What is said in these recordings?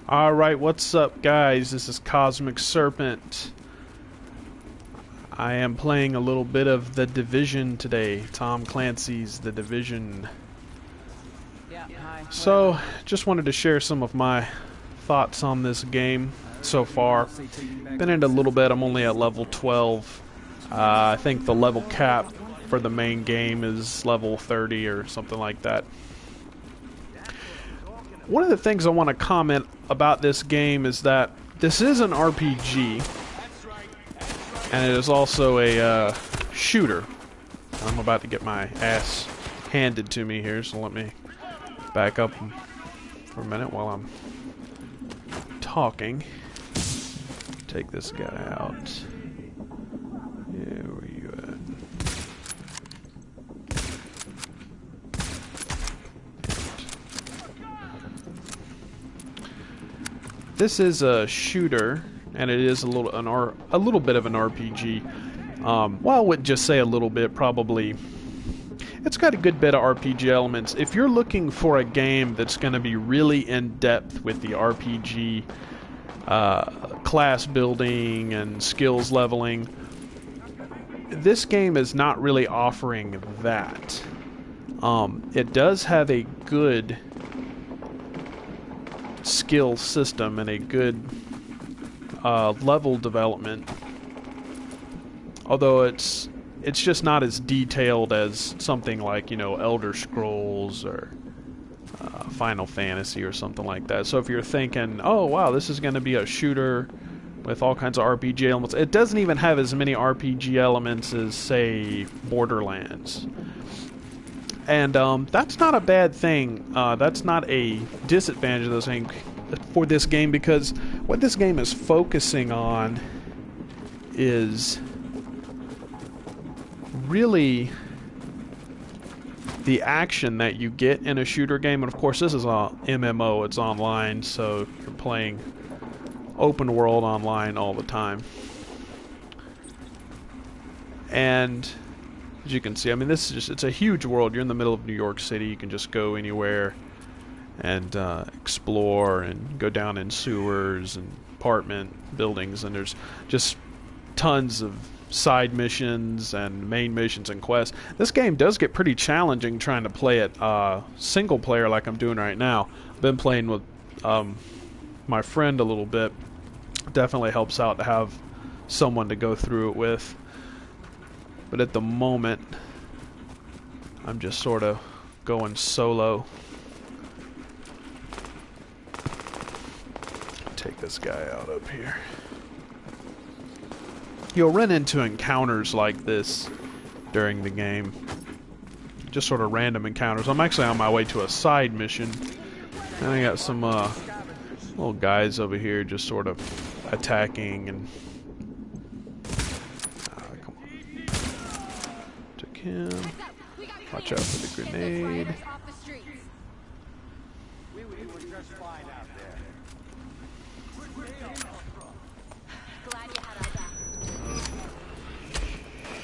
Alright, what's up guys? This is Cosmic Serpent. I am playing a little bit of The Division today. Tom Clancy's The Division. So, just wanted to share some of my thoughts on this game so far. Been in it a little bit. I'm only at level 12. I think the level cap for the main game is level 30 or something like that. One of the things I want to comment about this game is that this is an RPG, and it is also a shooter. I'm about to get my ass handed to me here, so let me back up for a minute while I'm talking. Take this guy out. Yeah, where you at? This is a shooter, and it is a little bit of an RPG. Well, I wouldn't just say a little bit. Probably, it's got a good bit of RPG elements. If you're looking for a game that's going to be really in depth with the RPG, class building and skills leveling, this game is not really offering that. It does have a good skill system and a good level development, although it's just not as detailed as something like, you know, Elder Scrolls or Final Fantasy or something like that. So if you're thinking, oh wow, this is going to be a shooter with all kinds of RPG elements, it doesn't even have as many RPG elements as, say, Borderlands. And that's not a bad thing. That's not a disadvantage of this thing for this game, because what this game is focusing on is really the action that you get in a shooter game. And of course, this is a MMO. It's online, so you're playing open world online all the time. And as you can see, I mean, this is just—it's a huge world. You're in the middle of New York City. You can just go anywhere and explore and go down in sewers and apartment buildings, and there's just tons of side missions and main missions and quests. This game does get pretty challenging trying to play it single player like I'm doing right now. I've been playing with my friend a little bit. Definitely helps out to have someone to go through it with. But at the moment, I'm just sort of going solo. Take this guy out up here. You'll run into encounters like this during the game. Just sort of random encounters. I'm actually on my way to a side mission. And I got some little guys over here just sort of attacking and... him. Watch out for the grenade.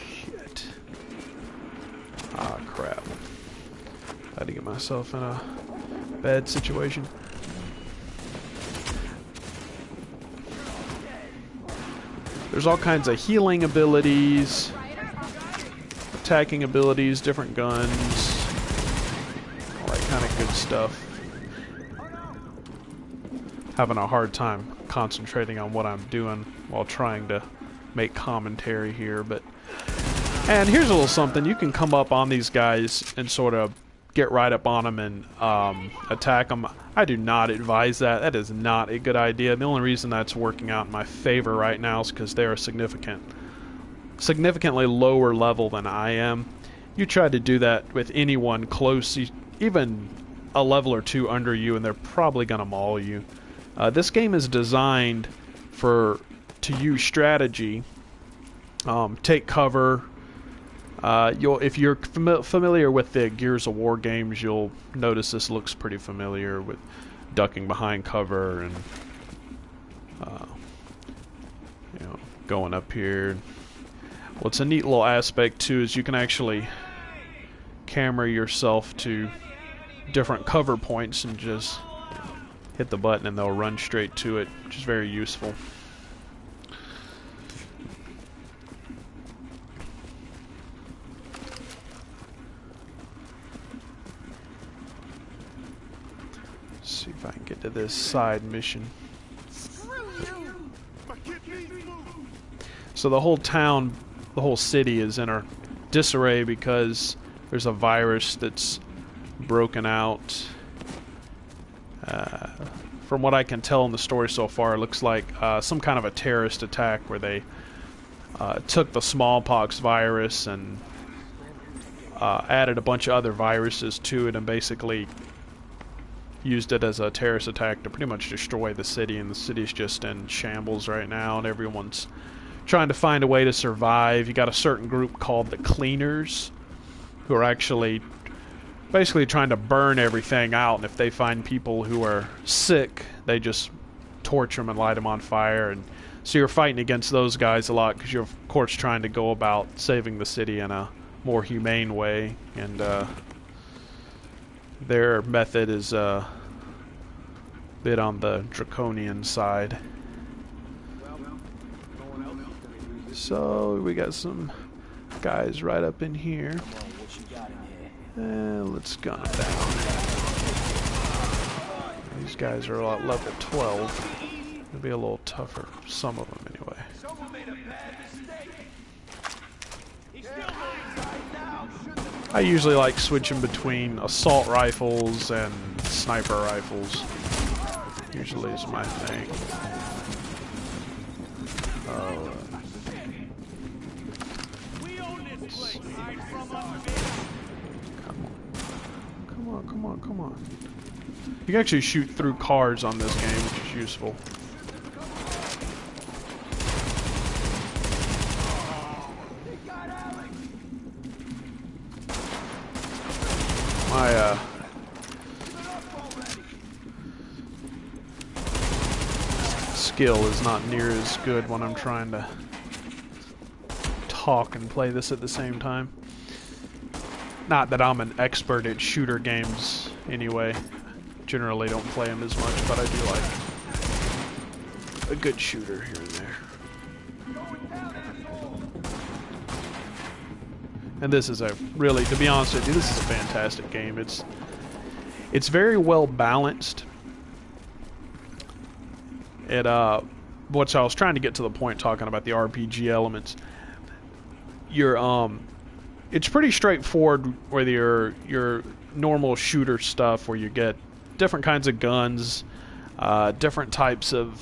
Shit. Ah, crap. I had to get myself in a bad situation. There's all kinds of healing abilities, attacking abilities, different guns, all that kind of good stuff. Having a hard time concentrating on what I'm doing while trying to make commentary here, and here's a little something. You can come up on these guys and sort of get right up on them and attack them. I do not advise that. That is not a good idea. The only reason that's working out in my favor right now is because they're significantly lower level than I am. You try to do that with anyone close, even a level or two under you, and they're probably gonna maul you. This game is designed to use strategy, take cover. If you're familiar with the Gears of War games, you'll notice this looks pretty familiar with ducking behind cover and you know, going up here. What's a neat little aspect too is you can actually camera yourself to different cover points and just hit the button and they'll run straight to it, which is very useful. Let's see if I can get to this side mission. So the whole town, the whole city is in a disarray because there's a virus that's broken out. From what I can tell in the story so far, it looks like some kind of a terrorist attack where they took the smallpox virus and added a bunch of other viruses to it and basically used it as a terrorist attack to pretty much destroy the city. And the city's just in shambles right now, and everyone's trying to find a way to survive. You got a certain group called the Cleaners who are actually basically trying to burn everything out, and if they find people who are sick, they just torture them and light them on fire. And so you're fighting against those guys a lot because you're of course trying to go about saving the city in a more humane way, and their method is a bit on the draconian side. So we got some guys right up in here. Let's gun them down. These guys are a level 12. It'll be a little tougher, some of them anyway. I usually like switching between assault rifles and sniper rifles. Usually is my thing. Come on. You can actually shoot through cars on this game, which is useful. My skill is not near as good when I'm trying to talk and play this at the same time. Not that I'm an expert at shooter games anyway. Generally don't play them as much, but I do like a good shooter here and there. And this is a really, to be honest with you, this is a fantastic game. It's very well balanced. Which I was trying to get to the point talking about the RPG elements. It's pretty straightforward with your normal shooter stuff where you get different kinds of guns, different types of,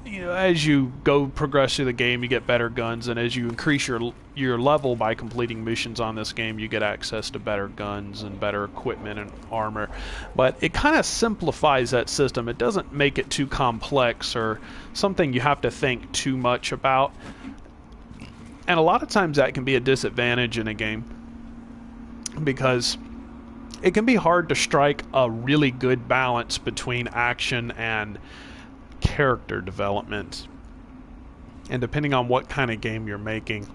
as you progress through the game, you get better guns, and as you increase your level by completing missions on this game, you get access to better guns and better equipment and armor. But it kind of simplifies that system. It doesn't make it too complex or something you have to think too much about. And a lot of times that can be a disadvantage in a game because it can be hard to strike a really good balance between action and character development. And depending on what kind of game you're making,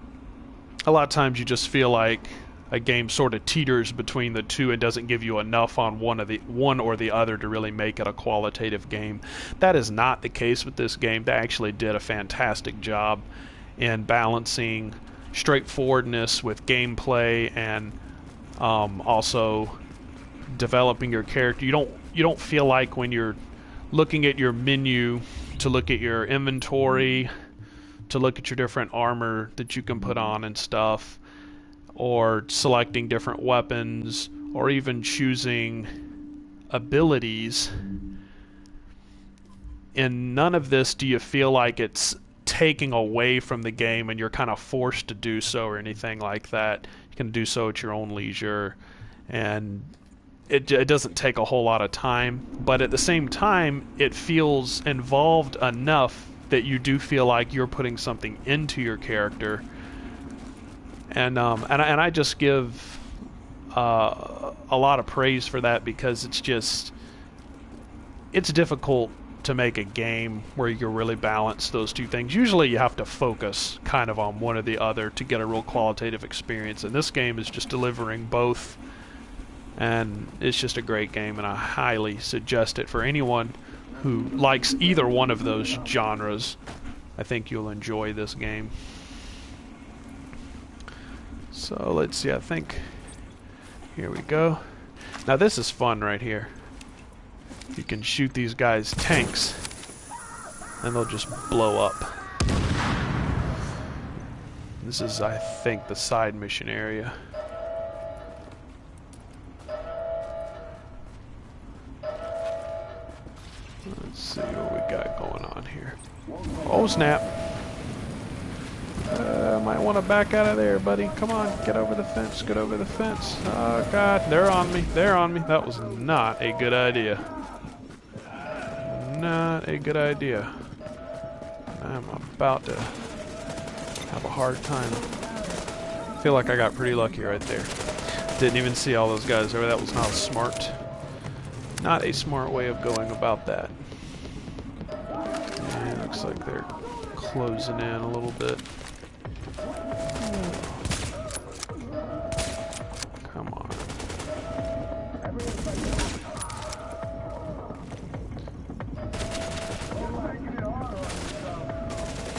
a lot of times you just feel like a game sort of teeters between the two and doesn't give you enough on one or the other to really make it a qualitative game. That is not the case with this game. They actually did a fantastic job in balancing straightforwardness with gameplay and also developing your character. You don't feel like when you're looking at your menu to look at your inventory, to look at your different armor that you can put on and stuff, or selecting different weapons, or even choosing abilities. In none of this do you feel like it's taking away from the game and you're kind of forced to do so or anything like that. You can do so at your own leisure, and it doesn't take a whole lot of time, but at the same time it feels involved enough that you do feel like you're putting something into your character. And I just give a lot of praise for that, because it's difficult to make a game where you really balance those two things. Usually you have to focus kind of on one or the other to get a real qualitative experience, and this game is just delivering both, and it's just a great game, and I highly suggest it for anyone who likes either one of those genres, I think you'll enjoy this game. So let's see, I think, here we go. Now this is fun right here. You can shoot these guys' tanks and they'll just blow up. This is, I think, the side mission area. Let's see what we got going on here. Oh snap. Might want to back out of there, buddy. Come on, get over the fence, get over the fence. Oh god, they're on me, they're on me. That was not a good idea. Not a good idea. I'm about to have a hard time. I feel like I got pretty lucky right there. Didn't even see all those guys over. That was not a smart way of going about that. And looks like they're closing in a little bit. Come on.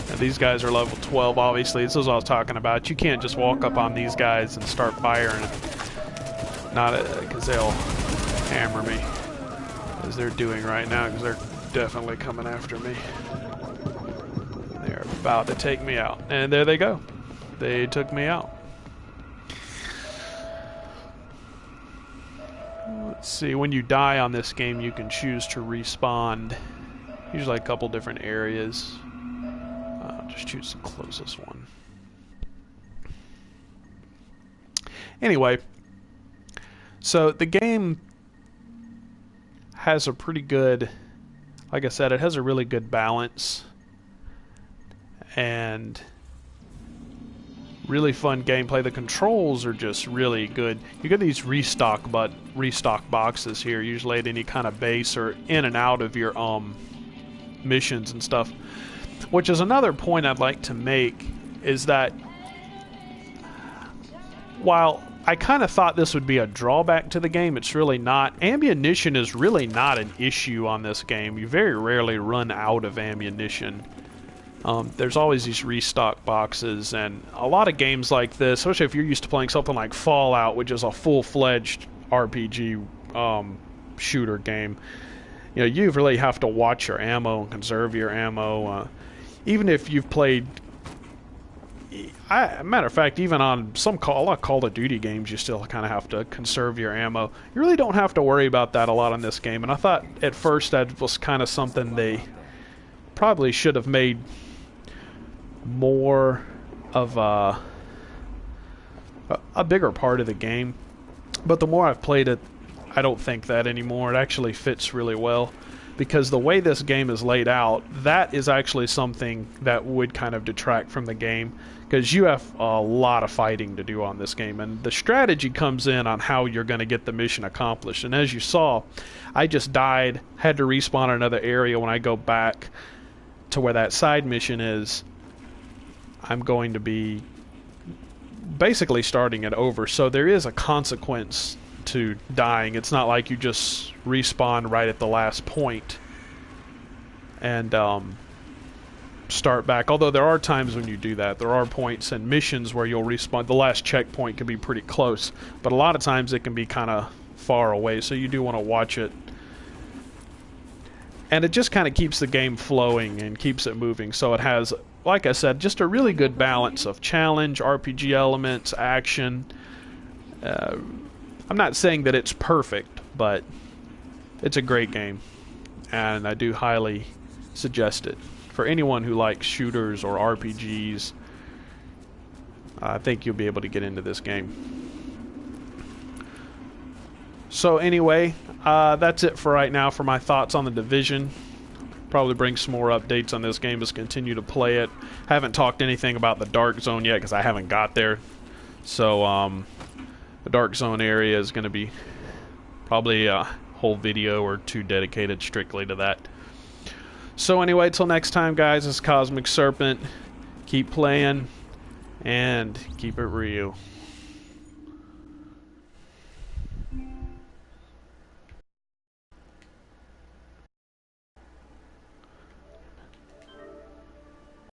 Now these guys are level 12, obviously. This is what I was talking about. You can't just walk up on these guys and start firing. Not because they'll hammer me, as they're doing right now, because they're definitely coming after me. They're about to take me out. And there they go. They took me out. Let's see, when you die on this game, you can choose to respawn. Usually a couple different areas. Just choose the closest one. Anyway, so the game has a pretty good, like I said, it has a really good balance and really fun gameplay. The controls are just really good. You get these restock boxes here, usually at any kind of base or in and out of your missions and stuff. Which is another point I'd like to make, is that while I kind of thought this would be a drawback to the game, it's really not. Ammunition is really not an issue on this game. You very rarely run out of ammunition. There's always these restock boxes, and a lot of games like this, especially if you're used to playing something like Fallout, which is a full-fledged RPG shooter game, you know, you really have to watch your ammo and conserve your ammo. Even if you've played, matter of fact, even on a lot of Call of Duty games, you still kind of have to conserve your ammo. You really don't have to worry about that a lot on this game, and I thought at first that was kind of something they probably should have made more of a bigger part of the game. But the more I've played it, I don't think that anymore. It actually fits really well, because the way this game is laid out, that is actually something that would kind of detract from the game, because you have a lot of fighting to do on this game, and the strategy comes in on how you're going to get the mission accomplished. And as you saw, I just died, had to respawn in another area. When I go back to where that side mission is, I'm going to be basically starting it over. So there is a consequence to dying. It's not like you just respawn right at the last point and start back. Although there are times when you do that. There are points and missions where you'll respawn. The last checkpoint can be pretty close, but a lot of times it can be kind of far away, so you do want to watch it. And it just kind of keeps the game flowing and keeps it moving. So it has, like I said, just a really good balance of challenge, RPG elements, action. I'm not saying that it's perfect, but it's a great game, and I do highly suggest it for anyone who likes shooters or RPGs. I think you'll be able to get into this game. So anyway, that's it for right now for my thoughts on The Division. Probably bring some more updates on this game as I continue to play it. Haven't talked anything about the Dark Zone yet because I haven't got there. So the Dark Zone area is going to be probably a whole video or two dedicated strictly to that. So anyway, till next time, guys, this is Cosmic Serpent. Keep playing and keep it real.